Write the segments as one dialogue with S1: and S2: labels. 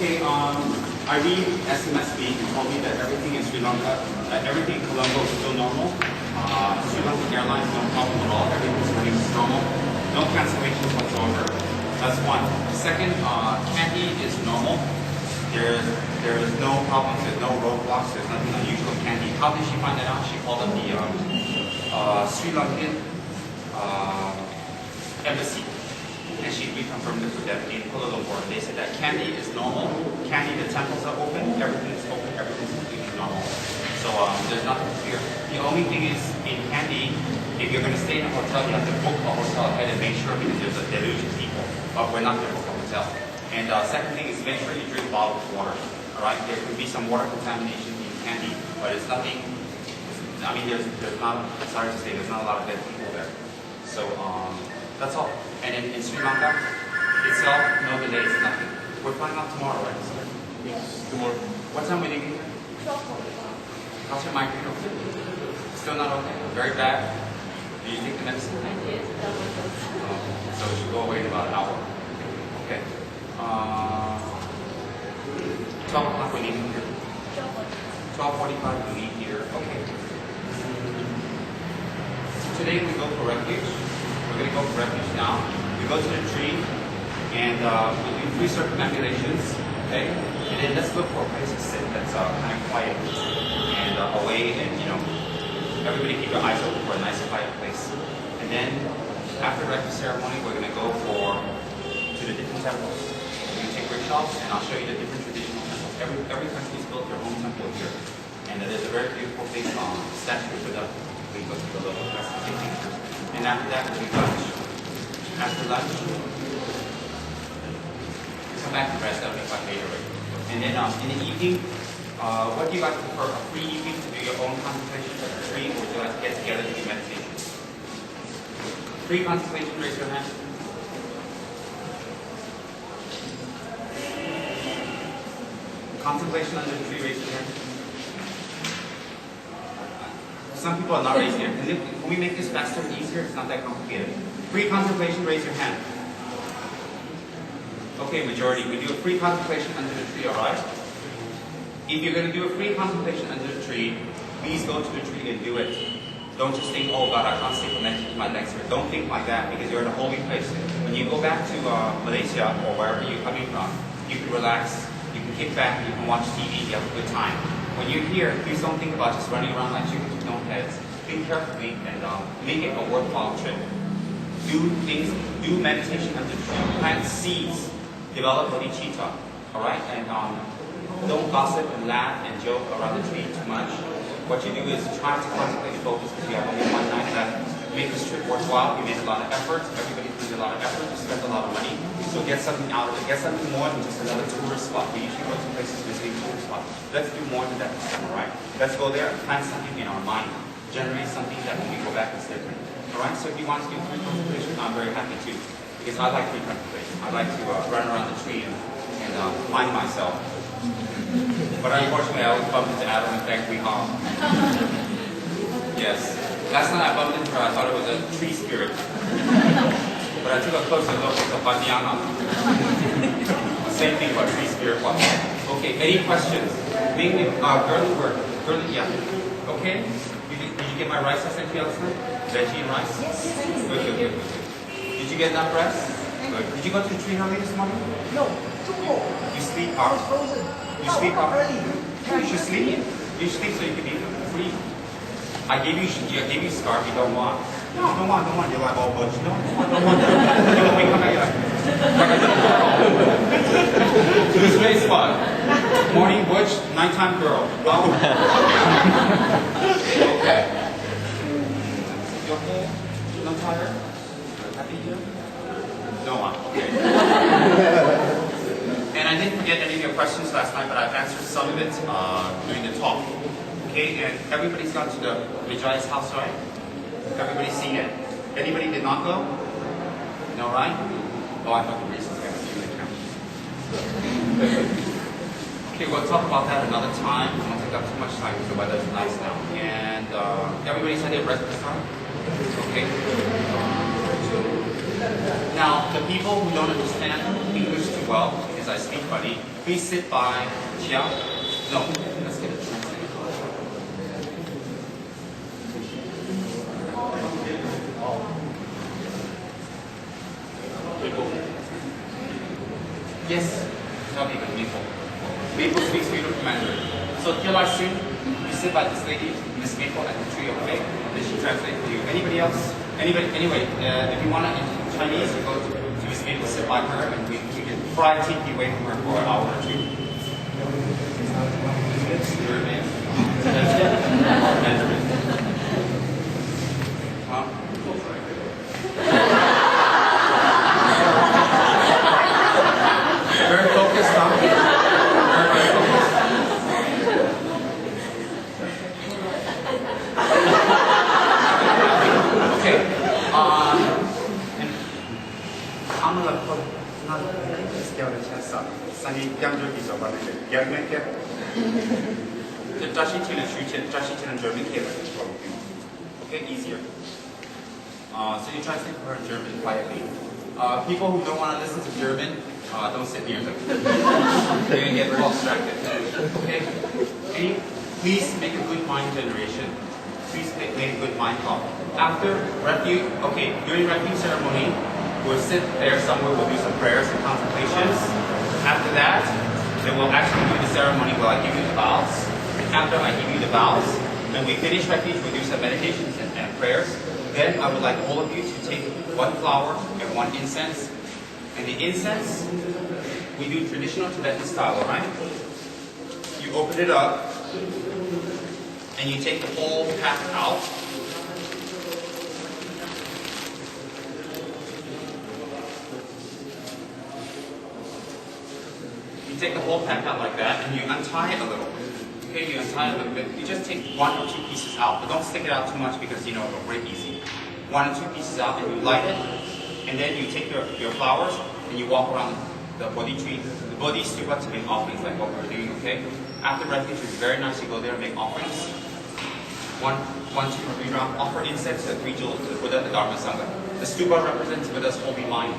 S1: Okay, I read SMSB and told me that everything in Sri Lanka, everything in Colombo is still normal. Sri Lanka Airlines, no problem at all. Everything's running normal. No cancellations whatsoever. That's one. Second, candy is normal. There is no problems. There's no roadblocks. There's nothing unusual with candy. How did she find that out? She called up the Sri Lankan embassy. And she reconfirmed it with them in Kuala Lumpur. They said that candy is normal. Candy, the temples are open. Everything is open. Everything's completely normal. So there's nothing to fear. The only thing is in candy, if you're going to stay in a hotel, you have to book a hotel ahead and make sure because there's a deluge of people. But we're not going to book a hotel. And second thing is make sure you drink bottled water. All right. There could be some water contamination in candy, but it's nothing. I mean, there's not. Sorry to say, there's not a lot of dead people there. So that's all. And in Sri Lanka itself, no delays, nothing. We're flying out tomorrow, right?
S2: Yes, tomorrow.
S1: What time will you get here? 12:45. How's your migraine? Okay? Still not okay? Very bad? Do you take the medicine?
S3: I did.
S1: So it should go away in about an hour. Okay. 12 o'clock we're leaving here. 12:45 we leave here. Okay. Today we go for Refuge. We're going to go for Refuge now. We go to the tree and we do 3 circumambulations, okay? And then let's look for a place to sit that's kind of quiet and away, and everybody keep your eyes open for a nice quiet place. And then after the Refuge ceremony, we're going to go to the different temples. We're going to take rickshaws and I'll show you the different traditional temples. Every country's built their own temple here. And there's a very beautiful big statue of Buddha. We go to the local place and take pictures. And after that, we'll be lunch. After lunch, we come back and rest. That'll be quite later. And then in the evening, what do you like to prefer? A free evening to do your own contemplation at the tree, or would you like to get together to do meditation? Free contemplation, raise your hand. Contemplation under the tree, raise your hand. Some people are not raising their hand. Can we make this faster and easier? It's not that complicated. Free contemplation, raise your hand. Okay, majority. We do a free contemplation under the tree, alright? If you're going to do a free contemplation under the tree, please go to the tree and do it. Don't just think, oh God, I can't sleep for my legs here. Don't think like that because you're in a holy place. When you go back to Malaysia or wherever you're coming from, you can relax, you can kick back, you can watch TV, you have a good time. When you're here, please don't think about just running around like chickens with no heads. Think carefully and make it a worthwhile trip. Do meditation under the tree. Plant seeds. Develop bodhicitta. Alright? And don't gossip and laugh and joke around the tree too much. What you do is try to concentrate and focus because you have only one night left. Make this trip worthwhile. You made a lot of effort. Everybody put a lot of effort. You spent a lot of money. So get something out of it. Get something more than just another tourist spot. We usually go to places visiting tourist spots. Let's do more than that this time, alright? Let's go there and plant something in our mind. Generate something that when we go back is different. Alright, so if you want to do free contemplation, I'm very happy to. Because I like free contemplation. I like to run around the tree and find myself. But unfortunately, I always bump into Adam and Beck Hong. Yes. Last night I bumped into her, I thought it was a tree spirit. But I took a closer look, it's a Banyana. Same thing about tree spirit was. Okay, any questions? Mainly, girly, yeah. Okay? Did you get my rice I sent you last night? Veggie and rice?
S3: Yes.
S1: Good. Did you get enough rest? Good. Did you go to the tree early this morning?
S2: No, tomorrow.
S1: You sleep
S2: I
S1: hard?
S2: was frozen.
S1: You sleep hard?
S2: Early.
S1: You should sleep. You sleep so you can be free. I gave you a scarf you don't want. No, don't want. You're like, oh, butch. No, don't want that. You don't wake up at like a little girl. Who's face what? Morning butch, nighttime girl. Oh. Okay. You okay? You're not tired? Happy here? No one. Okay. And I didn't forget any of your questions last night, but I've answered some of it during the talk. Okay, and everybody's gone to the Vijay's house, right? Everybody's seen it. Anybody did not go? No, right? Oh, I thought the reasons were going to count. Okay, we'll talk about that another time. I won't take up too much time because the weather's nice now. And everybody said their breakfast time? Okay. Now, the people who don't understand English too well, because I speak funny, Please sit by Chia. No, let's get it translated. Yes, not even Maple. Maple speaks beautiful Mandarin. So Kila soon, you sit by this lady, Miss Maple, at the tree, okay? Then she translates for you. Anybody else? Anyway, if you want to in Chinese, you go to Miss Maple, sit by her, and we can fry tiki away from her for an hour or two. Mandarin. Huh? Very focused, huh? Very focused. Okay. Okay, easier. So you translate for her in German quietly. People who don't want to listen to German, don't sit near them. You're going to get well distracted. Okay? Please make a good mind generation. Please make a good mind thought. After Refuge, okay, during Refuge ceremony, we'll sit there somewhere, we'll do some prayers and contemplations. After that, then we'll actually do the ceremony where I give you the vows. After I give you the vows, when we finish Refuge, we'll do some meditations and prayers. Then I would like all of you to take one flower and one incense. And the incense, we do traditional Tibetan style, alright? You open it up, and you take the whole pack out. You take the whole pack out like that, and you untie it a little. Okay, you untie it a little bit. You just take 1 or 2 pieces out, but don't stick it out too much because you know it'll break easy. 1 or 2 pieces out, and you light it, and then you take your flowers and you walk around the Bodhi tree. The Bodhi stupa to make offerings like what we're doing, okay? After Refuge, it's very nice to go there and make offerings. 1, 2, 3 rounds. Offer incense to the 3 jewels, to the Buddha, the Dharma, Sangha. The stupa represents Buddha's holy mind.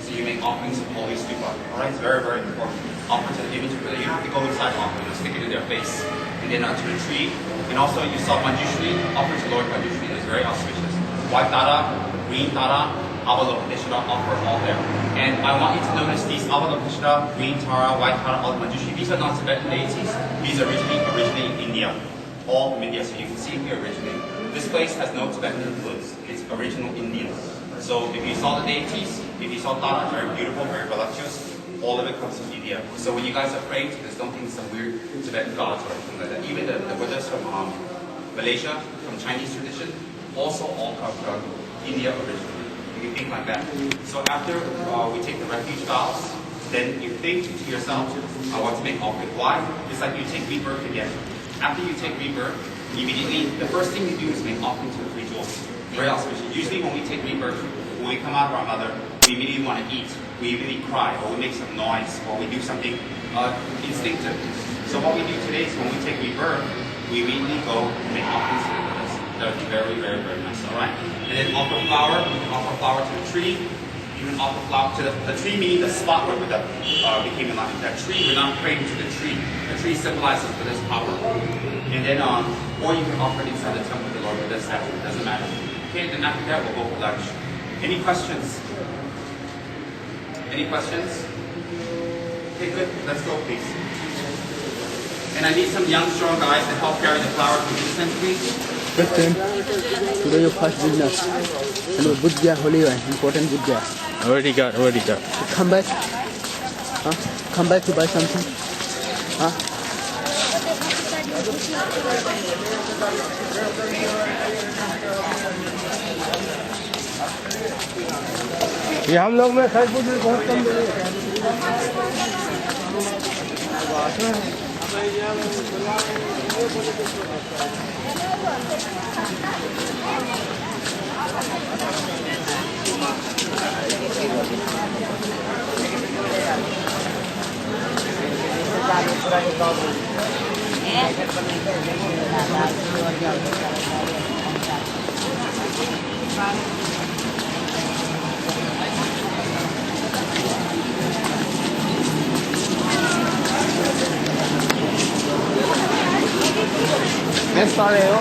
S1: So you make offerings of holy stupa. Alright, it's very, very important. Offer to the image of Buddha. You don't have to go inside offer, you stick it in their face. And then to the tree. And also you saw Manjushri, offer to Lord Manjushri. It's very auspicious. White Tara, green Tara, Avalokiteshvara, offer all there. And I want you to notice these Avalokiteshvara, green Tara, white Tara, all Manjushri. These are not Tibetan deities. These are originally in India. All from India, so you can see here originally. This place has no Tibetan influence. It's original Indian. So if you saw the deities, if you saw Tara, very beautiful, very voluptuous, all of it comes from India. So when you guys are praying to this, don't think some weird Tibetan gods or anything like that. Even the Buddhas from Malaysia, from Chinese tradition, also all come from India originally. You can think like that. So after we take the refuge vows, then you think to yourself, I want to make offering. Why? It's like you take rebirth again. After you take rebirth, immediately, the first thing you do is make offering to the 3 jewels. Very auspicious. Usually when we take rebirth, when we come out of our mother, we immediately want to eat. We immediately cry, or we make some noise, or we do something instinctive. So what we do today is when we take rebirth, we immediately go and make offerings to the Buddhas. That would be very, very, very nice, alright? And then offer flower, you can offer flower to the tree. You can offer flower to the tree, meaning the spot where Buddha became enlightened. That tree, we're not praying to the tree. The tree symbolizes Buddha's power. And then, or you can offer it inside the temple of the Lord Buddha's statue. It doesn't matter. Okay, then after that, we'll go for lunch. Any questions? Any questions? Okay, good. Let's go, please. And I need some young, strong guys to help carry the flower to the incense, please.
S3: Good time. Today your first business. Hello, Bodhgaya, holy one, important Bodhgaya.
S2: Already got.
S3: Come back. Huh? Come back to buy something. Huh?
S2: ये हम लोग में खैर बहुत कम दे रहे 싸네요.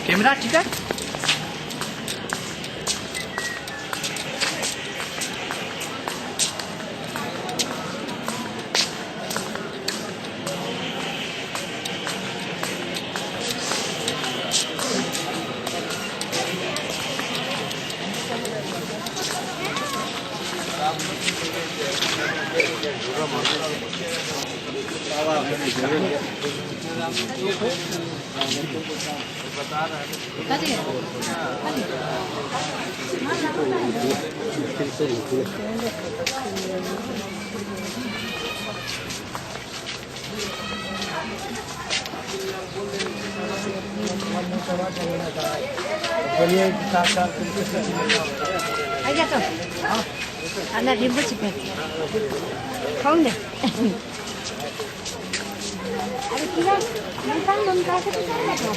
S3: Camera ठीक है
S4: 알겠어. 아, 나 림부치 뺐지. 가운데. 아니, 그냥, 눈상 눈 가서 잘라줘.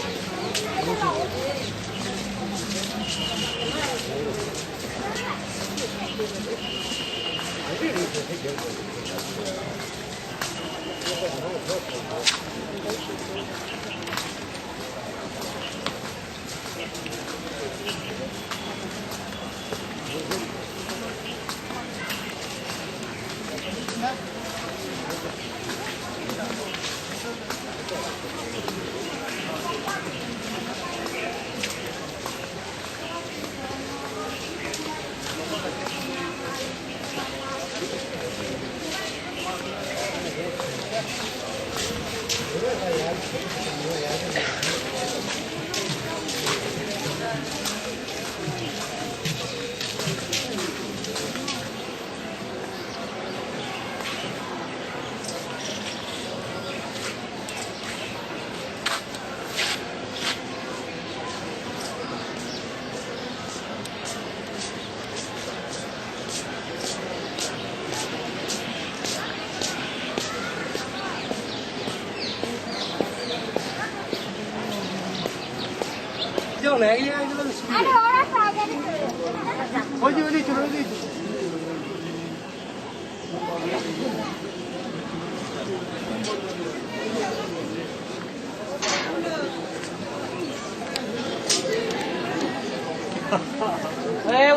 S2: 아니,
S4: 알았어, 알겠어.
S2: 어디 들어오지?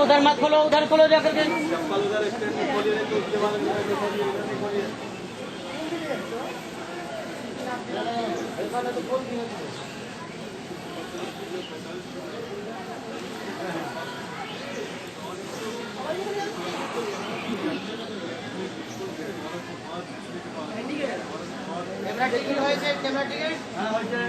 S5: उधर मत खोलो उधर खोलो जाकर के कैमरा टिकट হয়েছে कैमरा टिकट हां হয়েছে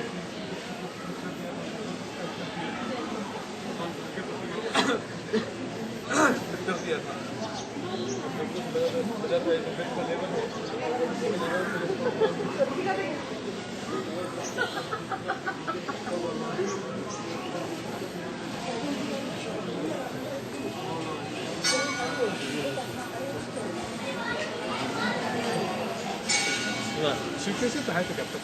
S2: 실패했을 때 할 때 없다.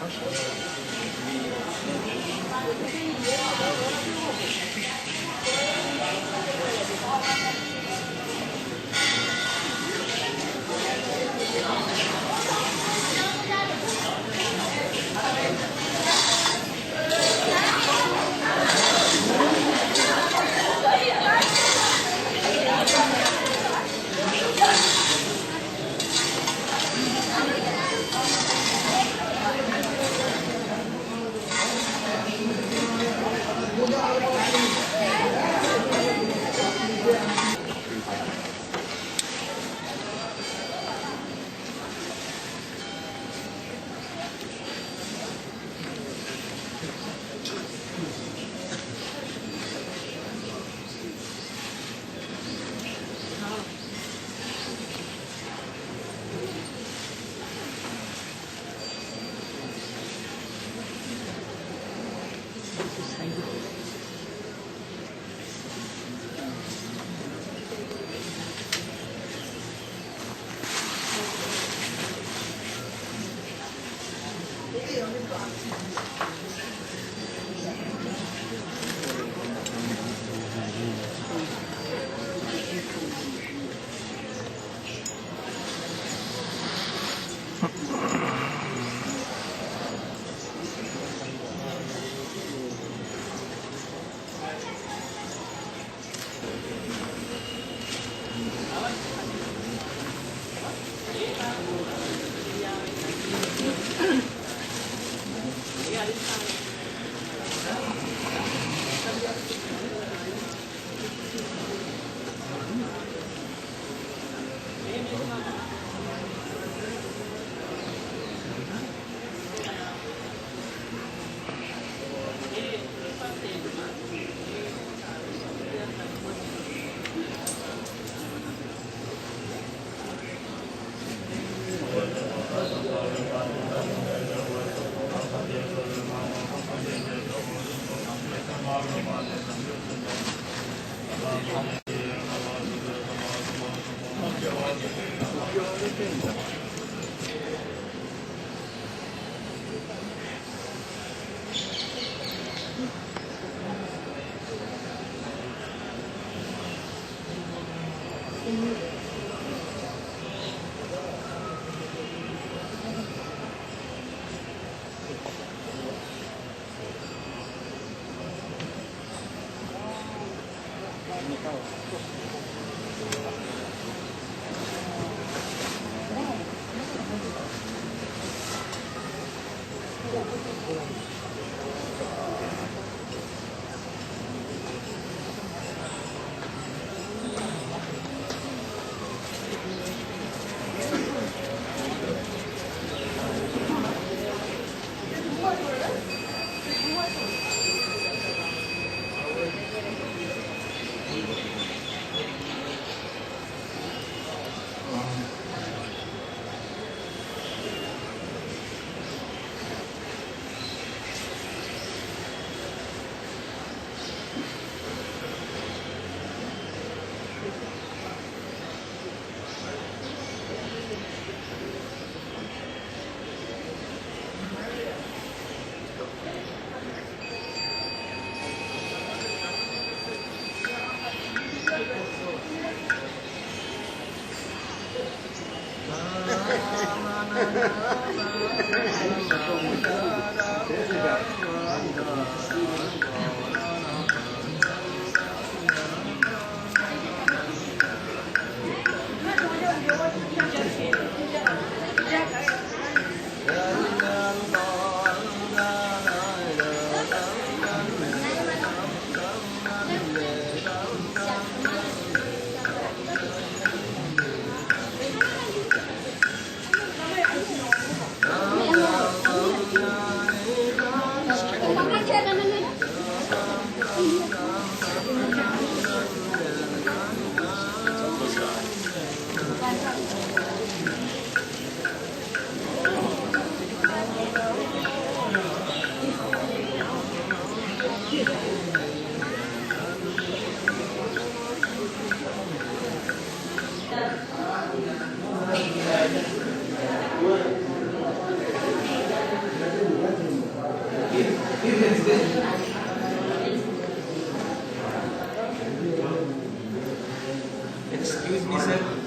S1: Excuse me, sir.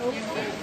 S4: Okay.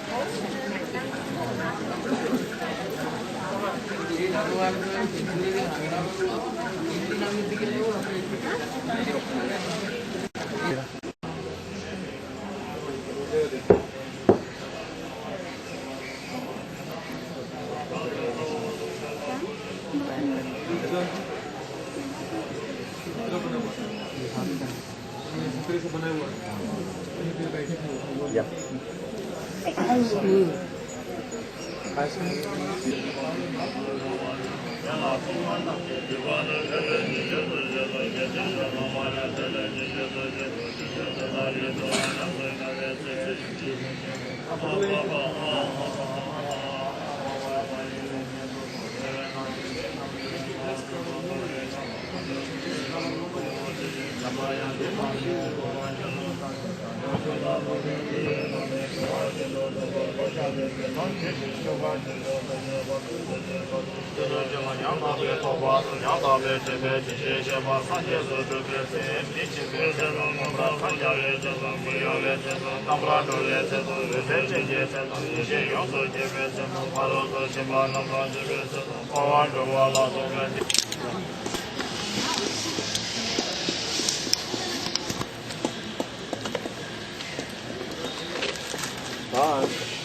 S2: Bye.